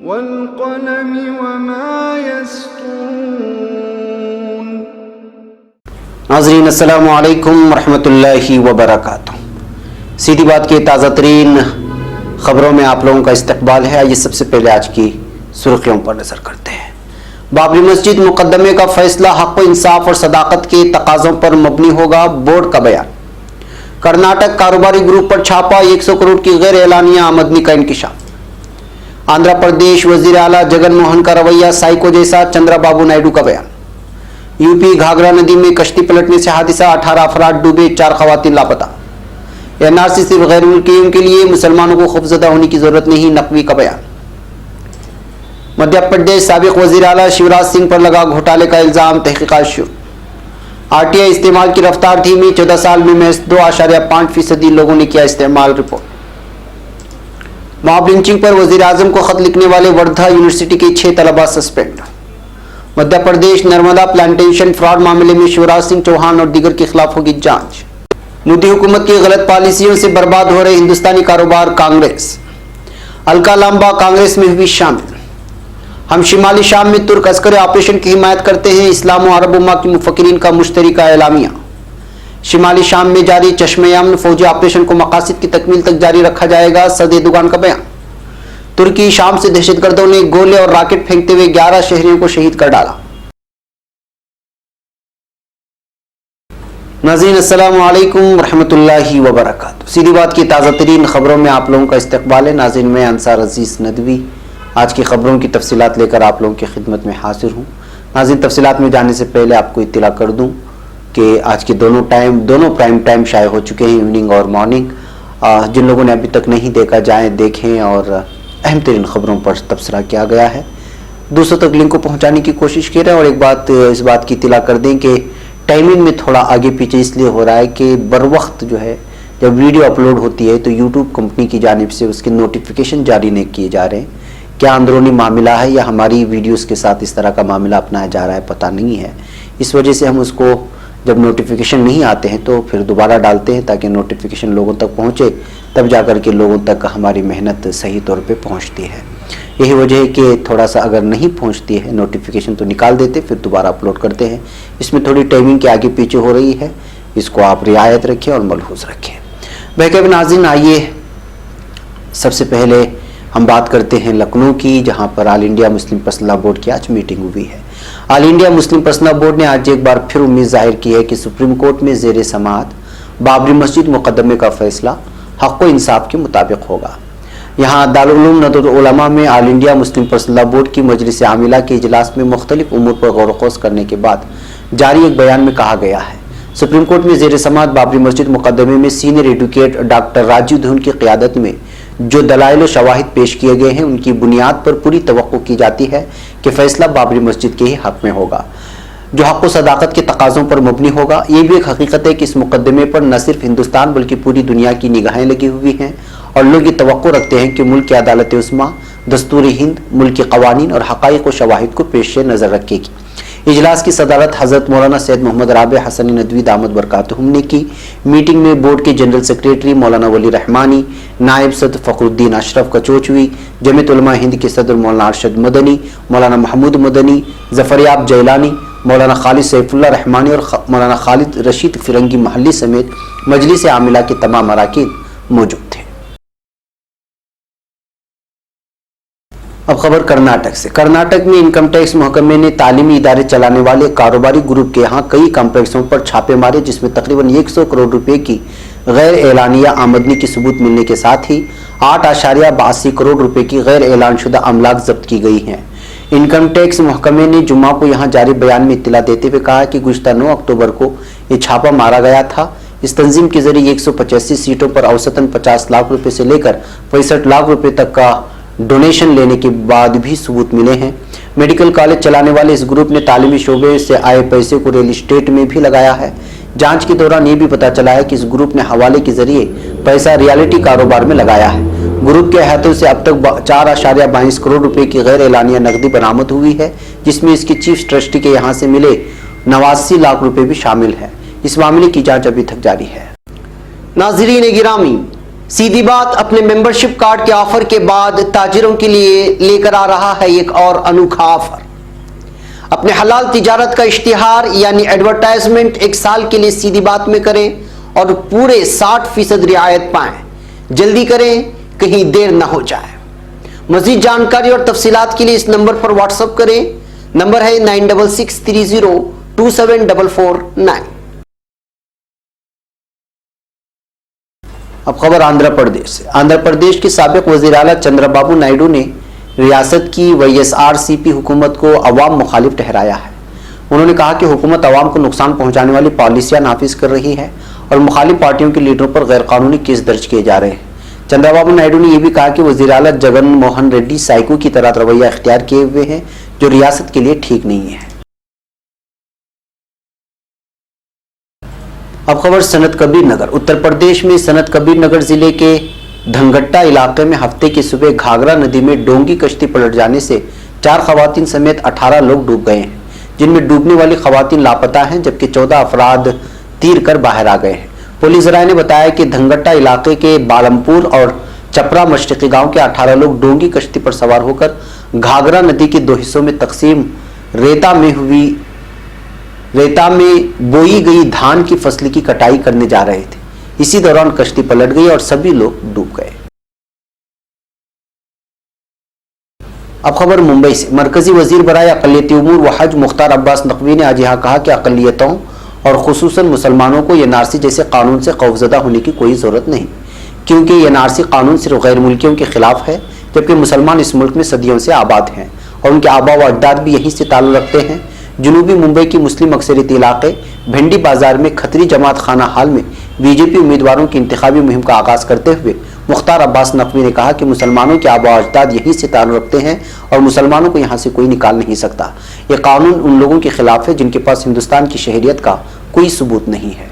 वल्क़लमि वमा यस्तुरून। नाज़रीन अस्सलामु अलैकुम रहमतुल्लाहि व बरकातुहू। सीधी बात की ताज़ा तरीन खबरों में आप लोगों का इस्तकबाल है। आइए सबसे पहले आज की सुर्खियों पर नजर करते हैं। बाबरी मस्जिद मुकदमे का फैसला हक़ व इंसाफ और सदाकत के तकाज़ों पर मबनी होगा, बोर्ड का बयान। कर्नाटक कारोबारी ग्रुप पर छापा, 100 करोड़ की गैर एलानिया आमदनी का इंकिशाफ। आंध्र प्रदेश वजीर आला जगन मोहन का रवैया साइको जैसा, चंद्रबाबू नायडू का बयान। यूपी घाघरा नदी में कश्ती पलटने से हादसा, 18 अफराद डूबे, 4 खवातीन लापता। एनआरसी सिर्फ गैर मुल्कियों के लिए, मुसलमानों को खौफजदा होने की जरूरत नहीं, नकवी का बयान। मध्य प्रदेश साबिक वजीर आला शिवराज सिंह पर लगा घोटाले का इल्जाम, तहकीकात शुरू। आरटीआई इस्तेमाल की रफ्तार धीमी, 14 साल में महज 2.5% लोगों ने किया इस्तेमाल, रिपोर्ट। मॉब लिंचिंग पर वजीर आजम को खत लिखने वाले वर्धा यूनिवर्सिटी के 6 तलबा suspend. Madhya Pradesh Narmada plantation fraud मामले में शिवराज सिंह चौहान और दीगर के खिलाफ होगी जांच। मोदी हुकूमत की गलत पॉलिसियों से बर्बाद हो रहे हिंदुस्तानी कारोबार, कांग्रेस। अलका लांबा कांग्रेस में हुई शामिल। हम शिमाली शाम में तुर्क अस्करी ऑपरेशन की हिमायत करते हैं, इस्लाम और अरब उम्मा के मुफक्किरीन का मुश्तरका एलामिया। शिमाली शाम में जारी चश्मे-ए-अमन फौजी ऑपरेशन को मकासद की तकमील तक जारी रखा जाएगा, सदर एर्दोगान का बयान। तुर्की शाम से दहशतगर्दों ने गोले और रॉकेट फेंकते हुए 11 शहरियों को शहीद कर डाला। नाज़रीन अस्सलामु अलैकुम रहमतुल्लाहि व बरकातुहू। सीधी बात की ताज़ा तरीन खबरों में आप लोगों का इस्तकबाल है। नाज़रीन मैं अंसार अजीज़ नदवी आज की खबरों की तफसीलात लेकर आप लोगों की खिदमत में हाजिर हूँ। नाज़रीन तफसीलात में जाने से पहले आपको इत्तला कर दूँ कि आज के दोनों प्राइम टाइम शाये हो चुके हैं, इवनिंग और मॉर्निंग। जिन लोगों ने अभी तक नहीं देखा जाएँ देखें, और अहम तरीन खबरों पर तबसरा किया गया है। दूसरों तक लिंक को पहुँचाने की कोशिश करें। और एक बात इस बात की इत्तला कर दें कि टाइमिंग में थोड़ा आगे पीछे इसलिए हो रहा है कि बर वक्त जो है जब वीडियो अपलोड होती है तो यूट्यूब कंपनी की जानिब से उसके नोटिफिकेशन जारी नहीं किए जा रहे हैं। क्या अंदरूनी मामला है या हमारी वीडियोस के साथ इस तरह का मामला अपनाया जा रहा है, पता नहीं है। इस वजह से हम उसको जब नोटिफिकेशन नहीं आते हैं तो फिर दोबारा डालते हैं ताकि नोटिफिकेशन लोगों तक पहुँचे, तब जाकर के लोगों तक हमारी मेहनत सही तौर पे पहुँचती है। यही वजह है कि थोड़ा सा अगर नहीं पहुँचती है नोटिफिकेशन तो निकाल देते, फिर दोबारा अपलोड करते हैं। इसमें थोड़ी टाइमिंग के आगे पीछे हो रही है, इसको आप रियायत रखें और मलहूज़ रखें। बहके नाज़रीन आइए सबसे पहले हम बात करते हैं लखनऊ की, जहां पर all India Muslim personal board की आज मीटिंग हुई है। All India Muslim personal board ने आज एक बार फिर उम्मीद जाहिर की है कि सुप्रीम कोर्ट में ज़ेर समाअत बाबरी मस्जिद मुकदमे का फैसला हक़ व इंसाफ के मुताबिक होगा। यहाँ दारुल उलूम नदवतुल उलमा में all India Muslim personal board की मजलिस आमिला के इजलास में मुख्तलिफ उमूर पर गौर व ख़ौस करने के बाद जारी एक बयान में कहा गया है, सुप्रीम कोर्ट में ज़ेर समाअत बाबरी मस्जिद मुकदमे में सीनियर एडवोकेट डॉक्टर राजीव धून की क़ियादत में जो दलाइल व शवाहिद पेश किए गए हैं उनकी बुनियाद पर पूरी तवक्को की जाती है कि फैसला बाबरी मस्जिद के ही हक में होगा, जो हक़ व सदाकत के तकाज़ों पर मबनी होगा। ये भी एक हकीकत है कि इस मुकदमे पर न सिर्फ हिंदुस्तान बल्कि पूरी दुनिया की निगाहें लगी हुई हैं और लोग ये तवक्को रखते हैं कि मुल्क की अदालत उस्मा दस्तूर हिंद मुल्क के कवानीन और हक़ाइक़ व शवाहिद को पेश नज़र रखेगी। इजलास की सदारत हज़रत मौलाना सैयद मोहम्मद राबे हसनी नदवी दामद बरकातुहुम ने की। मीटिंग में बोर्ड के जनरल सेक्रेटरी मौलाना वली रहमानी, नायब सदर फ़खरुद्दीन अशरफ कचोचवी, जमीयत उलमा हिंद के सदर मौलाना अरशद मदनी, मौलाना महमूद मदनी, ज़फ़रयाब जैलानी, मौलाना खालिद सैफुल्लाह रहमानी और मौलाना खालिद रशीद फिरंगी महली समेत मजलिस आमिला के तमाम अराकीन मौजूद थे। अब खबर कर्नाटक से। कर्नाटक में इनकम टैक्स महकमे ने तालीमी इदारे चलाने वाले कारोबारी ग्रुप के यहाँ कई कॉम्प्लेक्सों पर छापे मारे, जिसमें तकरीबन 100 करोड़ रुपए की गैर एलानिया आमदनी की सबूत मिलने के साथ ही 8.82 करोड़ रुपए की गैर ऐलानशुदा अमलाक जब्त की गई हैं। इनकम टैक्स महकमे ने जुम्मा को यहाँ जारी बयान में इत्तला देते हुए कहा कि गुज़िश्ता 9 अक्टूबर को ये छापा मारा गया था। इस तंजीम के जरिए 185 सीटों पर औसतन 50 लाख रुपए से लेकर 65 लाख रुपए तक का डोनेशन लेने के बाद भी सबूत मिले हैं। मेडिकल कॉलेज चलाने वाले इस ग्रुप ने तालीमी शोबे से आए पैसे को रियल एस्टेट में भी लगाया है। जांच के दौरान ये भी पता चला है कि इस ग्रुप ने हवाले के जरिए पैसा रियलिटी कारोबार में लगाया है। ग्रुप के हाथों से अब तक 4.22 करोड़ रुपए की गैर एलानिया नकदी बरामद हुई है, जिसमें इसकी चीफ ट्रस्टी के यहाँ से मिले 89 लाख रुपए भी शामिल है। इस मामले की जाँच अभी तक जारी है। नाज़रीन गिरामी, सीधी बात अपने मेंबरशिप कार्ड के ऑफर के बाद ताजिरों के लिए लेकर आ रहा है एक और अनोखा ऑफर। अपने हलाल तिजारत का इश्तिहार यानी एडवर्टाइजमेंट 1 साल के लिए सीधी बात में करें और पूरे 60% रियायत पाएं। जल्दी करें, कहीं देर ना हो जाए। मजीद जानकारी और तफसीलात के लिए इस नंबर पर व्हाट्सएप करें। नंबर है 9663027449। अब खबर आंध्र प्रदेश से। आंध्र प्रदेश के साबिक वजीर आला चंद्रबाबू नायडू ने रियासत की वाईएसआरसीपी हुकूमत को अवाम मुखालिफ ठहराया है। उन्होंने कहा कि हुकूमत अवाम को नुकसान पहुंचाने वाली पॉलिसियां नाफिज कर रही है और मुखालिफ पार्टियों के लीडरों पर गैर कानूनी केस दर्ज किए जा रहे हैं। चंद्रबाबू नायडू ने यह भी कहा कि वजीर आला जगन मोहन रेड्डी साइको की तरह रवैया इख्तियार किए हुए हैं, जो रियासत के लिए ठीक नहीं है। अब खबर सनत कबीर नगर। उत्तर प्रदेश में सनत कबीर नगर जिले के धनगट्टा इलाके में हफ्ते की सुबह घाघरा नदी में डोंगी कश्ती पलट जाने से 4 खवातीन समेत 18 लोग डूब गए हैं, जिनमें डूबने वाली खवातीन लापता हैं, जबकि 14 अफराद तीर कर बाहर आ गए हैं। पुलिस राय ने बताया कि धनगट्टा इलाके के बालमपुर और चपरा मशरकी गांव के 18 लोग डोंगी कश्ती पर सवार होकर घाघरा नदी के 2 हिस्सों में तकसीम रेता में बोई गई धान की फसल की कटाई करने जा रहे थे। इसी दौरान कश्ती पलट गई और सभी लोग डूब गए। अब खबर मुंबई से। मरकजी वजीर बराए अक़लियती उमूर व हज मुख्तार अब्बास नकवी ने आज यहाँ कहा कि अक़लियतों और खुसूसन मुसलमानों को एनआरसी जैसे कानून से खौफजदा होने की कोई जरूरत नहीं, क्योंकि एनआरसी कानून सिर्फ गैर मुल्कियों के खिलाफ है, जबकि मुसलमान इस मुल्क में सदियों से आबाद हैं और उनके आबा व अजदाद भी यहीं से ताल्लुक़ रखते हैं। जनूबी मुंबई की मुस्लिम अक्सरियती इलाके भिंडी बाजार में खतरी जमात खाना हाल में बीजेपी उम्मीदवारों की इंतखाबी मुहिम का आगाज करते हुए मुख्तार अब्बास नकवी ने कहा कि मुसलमानों के आबा अजदाद यहीं से ताल्लुक़ रखते हैं और मुसलमानों को यहाँ से कोई निकाल नहीं सकता। यह कानून उन लोगों के खिलाफ है जिनके पास हिंदुस्तान की शहरियत का कोई सबूत नहीं है।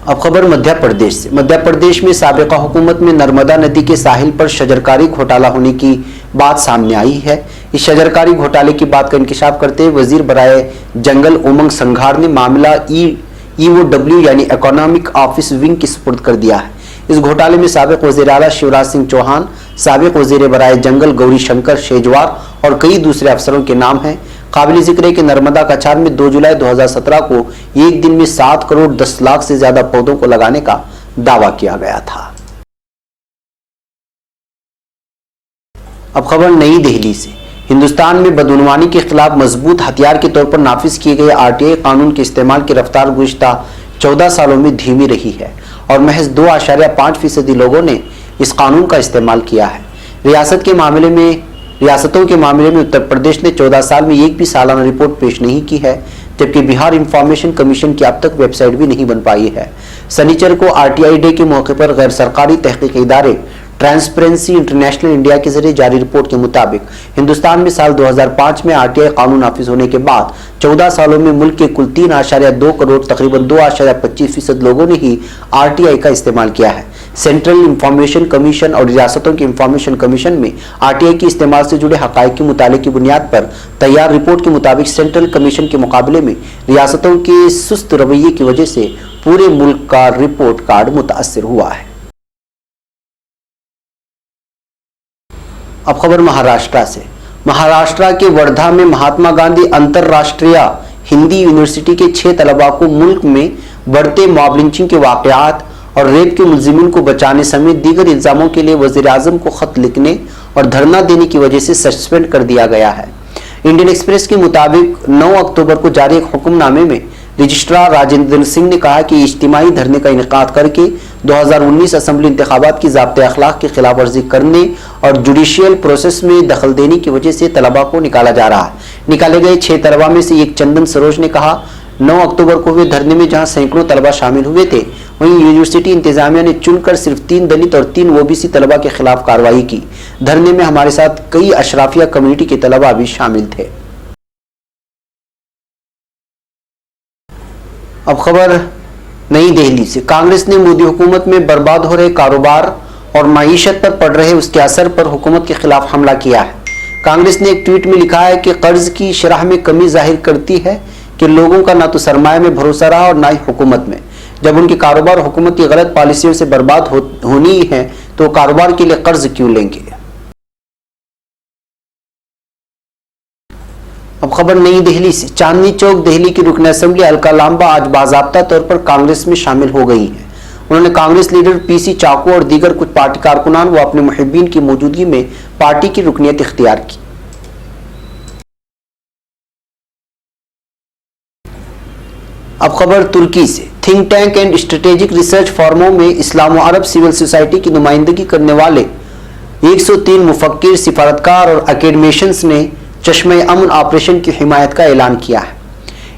अब खबर मध्य प्रदेश से। मध्य प्रदेश में साबिका हुकूमत में नर्मदा नदी के साहिल पर शजरकारी घोटाला होने की बात सामने आई है। इस शजरकारी घोटाले की बात का इंकिशाफ करते हुए वजीर बराए जंगल उमंग संघार ने मामला EOW यानी इकोनॉमिक ऑफिस विंग की सुपुर्द कर दिया है। इस घोटाले में साबिक वजीर आला शिवराज सिंह चौहान, साबिक वजीर बराए जंगल गौरी शंकर शेजवार और कई दूसरे अफसरों के नाम हैं। काबिल जिक्र है कि नर्मदा कछार में 2 जुलाई 2017 को एक दिन में 7 करोड़ 10 लाख से ज्यादा पौधों को लगाने का दावा किया गया था। अब खबर नई दिल्ली से। हिंदुस्तान में बदउनवानी के खिलाफ मजबूत हथियार के तौर पर नाफिज किए गए RTI कानून के इस्तेमाल की रफ्तार गुज़िश्ता 14 सालों में धीमी रही है और महज 2.5% लोगों ने इस कानून का इस्तेमाल किया है। रियासतों के मामले में उत्तर प्रदेश ने 14 साल में एक भी सालाना रिपोर्ट पेश नहीं की है, जबकि बिहार इंफॉर्मेशन कमीशन की अब तक वेबसाइट भी नहीं बन पाई है। शनिचर को RTI डे के मौके पर गैर सरकारी तहकीकी इदारे ट्रांसपेरेंसी इंटरनेशनल इंडिया के जरिए जारी रिपोर्ट के मुताबिक हिंदुस्तान में साल 2005 में RTI कानून नाफिज होने के बाद 14 सालों में मुल्क के कुल 3.2 करोड़ तकरीबन 2.25% लोगों ने ही RTI का इस्तेमाल किया है। सेंट्रल इंफॉर्मेशन कमीशन और रियासतों के इंफॉर्मेशन कमीशन में RTI के इस्तेमाल से जुड़े हकाइक के मुताले की बुनियाद पर तैयार रिपोर्ट के मुताबिक सेंट्रल कमीशन के मुकाबले में रियासतों के सुस्त रवैये की वजह से पूरे मुल्क का रिपोर्ट कार्ड मुतासर हुआ है। अब खबर महाराष्ट्र से। महाराष्ट्र के वर्धा में महात्मा गांधी अंतरराष्ट्रीय हिंदी यूनिवर्सिटी के 6 तलबा को मुल्क में बढ़ते मॉब लिंचिंग के वाकयात और रेप के मुलजिमिन को बचाने समेत दीगर इल्जामों के लिए वजीर आजम को खत लिखने और धरना देने की वजह से सस्पेंड कर दिया गया है। इंडियन एक्सप्रेस के मुताबिक 9 अक्टूबर को जारी एक हुक्मनामे में रजिस्ट्रार राजेंद्र सिंह ने कहा कि इज्तिमाई धरने का इनेकाद करके 2019 असेंबली इंतखाबात की ज़ाब्ते अखलाक की खिलाफ वर्जी करने और जुडिशियल प्रोसेस में दखल देने की वजह से तलबा को निकाला जा रहा है। निकाले गए 6 तलबा में से एक चंदन सरोज ने कहा, 9 अक्टूबर को हुए धरने में जहां सैकड़ों तलबा शामिल हुए थे, वहीं यूनिवर्सिटी इंतजामिया ने चुनकर सिर्फ 3 दलित और 3 OBC तलबा के खिलाफ कार्रवाई की। धरने में हमारे साथ कई अशराफिया कम्युनिटी के तलबा भी शामिल थे। अब खबर नई दिल्ली से। कांग्रेस ने मोदी हुकूमत में बर्बाद हो रहे कारोबार और मईशत पर पड़ रहे उसके असर पर हुकूमत के खिलाफ हमला किया है। कांग्रेस ने एक ट्वीट में लिखा है कि कर्ज की शरह में कमी जाहिर करती है कि लोगों का ना तो सरमाया में भरोसा रहा और ना ही हुकूमत में। जब उनके कारोबार हुकूमत की गलत पॉलिसियों से बर्बाद होनी है तो कारोबार के लिए कर्ज क्यों लेंगे। अब खबर नई दिल्ली से। चांदनी चौक दिल्ली की रुकन असेंबली अलका लांबा आज बाज़ाब्ता तौर पर कांग्रेस में शामिल हो गई हैं। उन्होंने कांग्रेस लीडर पीसी चाको और दीगर कुछ पार्टी कारकुनान व अपने मुहिब्बीन की मौजूदगी में पार्टी की रुकनियत इख्तियार की। अब खबर तुर्की से। Think tank and strategic research फॉर्मों में इस्लाम अरब सिविल सोसाइटी की नुमाइंदगी करने वाले 103 मुफक्किर, सिफारतकार और एकेडमिशियंस ने चश्मे अमन ऑपरेशन की हिमायत का ऐलान किया है।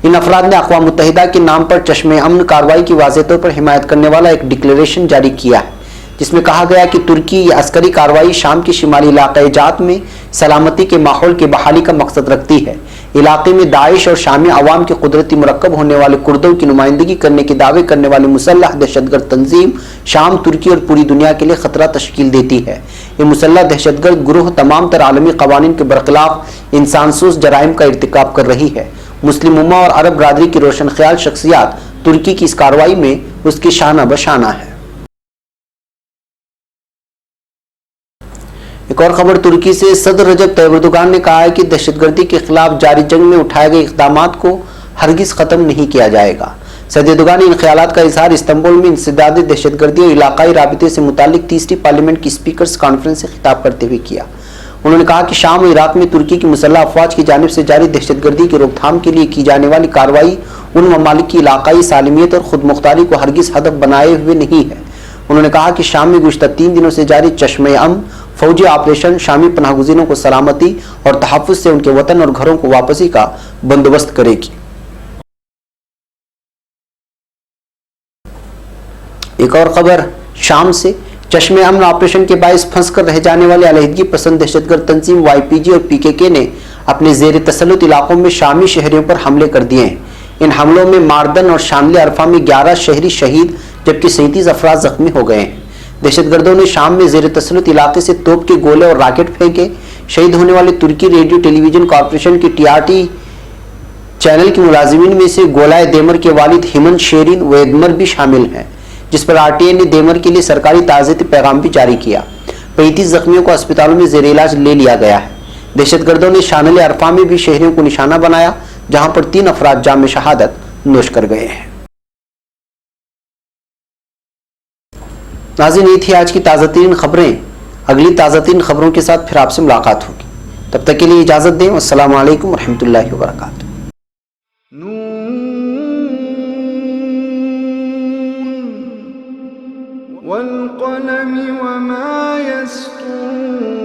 इन अफराद ने अक़वाम मुत्तहिदा के नाम पर चश्मे अमन कार्रवाई की वाज़ेह तौर पर हिमायत करने वाला एक डिक्लेरेशन जारी किया है, जिसमें कहा गया कि तुर्की ये अस्करी कार्रवाई शाम के शिमाली इलाक़े जात में सलामती के माहौल की बहाली का मकसद रखती है। इलाके में दाइश और शामी अवाम के कुदरती मुरक्कब होने वाले कुर्दों की नुमाइंदगी करने के दावे करने वाली मुसल्लह दहशतगर्द तंजीम शाम, तुर्की और पूरी दुनिया के लिए खतरा तश्कील देती है। ये मुसल्लह दहशतगर्द गुरूह तमाम तर आलमी कवानीन के बरखिलाफ इंसानसूस जराइम का इर्तिकाब कर रही है। मुस्लिम उम्मा और अरब बरादरी की रोशन ख्याल शख्सियात तुर्की की इस कार्रवाई में उसकी शाना बशाना है। एक और खबर तुर्की से। सदर रजब तैयब एर्दोगान ने कहा है कि दहशतगर्दी के खिलाफ जारी जंग में उठाए गए इक़दामात को हरगिज खत्म नहीं किया जाएगा। सदर एर्दोगान ने इन ख्यालात का इजहार इस्तांबुल में इंसदादी दहशतगर्दी और इलाकाई राबिते से मुतालिक तीसरी पार्लियामेंट की स्पीकर्स कॉन्फ्रेंस से खिताब करते हुए किया। उन्होंने कहा कि शाम और इराक में तुर्की की मुसल्लह अफवाज की जानिब से जारी दहशतगर्दी की रोकथाम के लिए की जाने वाली कार्रवाई उन ममालिक की इलाकाई सालिमियत और खुद मुख्तारी को हरगिज हदफ बनाए हुए नहीं है। उन्होंने कहा कि शाम में गुज़श्ता 3 दिनों से जारी चश्मे अमन फौजी ऑपरेशन शामी पनाहगुज़ीनों को सलामती और तहफ़्फ़ुज़ से उनके वतन और घरों को वापसी का बंदोबस्त करेगी। एक और खबर शाम से। चश्मे अमन ऑपरेशन के बायस फंस कर रह जाने वाले अलहदगी पसंद दहशतगर्द तंजीम YPG और PKK ने अपने जेर तसल्लुत इलाकों में शामी शहरियों पर हमले कर दिए हैं। इन हमलों में मारदन और शानले अरफा में 11 शहरी शहीद जबकि 37 अफराद जख्मी हो गए हैं। दहशतगर्दों ने शाम में जेर तसल्लुत इलाके से तोप के गोले और रॉकेट फेंके। शहीद होने वाले तुर्की रेडियो टेलीविजन कॉरपोरेशन की TRT चैनल की मुलाजिमीन में से गोलाए देमर के वालिद हिमन शेरिन वेदमर भी शामिल हैं, जिस पर RTA ने देमर के लिए सरकारी ताज़ियती पैगाम भी जारी किया। 35 जख्मियों को अस्पतालों में जेर इलाज ले लिया गया है। दहशतगर्दों ने शानले अरफा में भी शहरियों को निशाना बनाया, जहां पर 3 अफराद जाम शहादत नोश कर गए हैं। नाज़रीन, ये थी आज की ताज़ा तरीन खबरें। अगली ताज़ा तरीन खबरों के साथ फिर आपसे मुलाकात होगी। तब तक के लिए इजाज़त दें। अस्सलामु अलैकुम रहमतुल्लाहि व बरकातुहू। वल क़लम वमा यस्तूरून।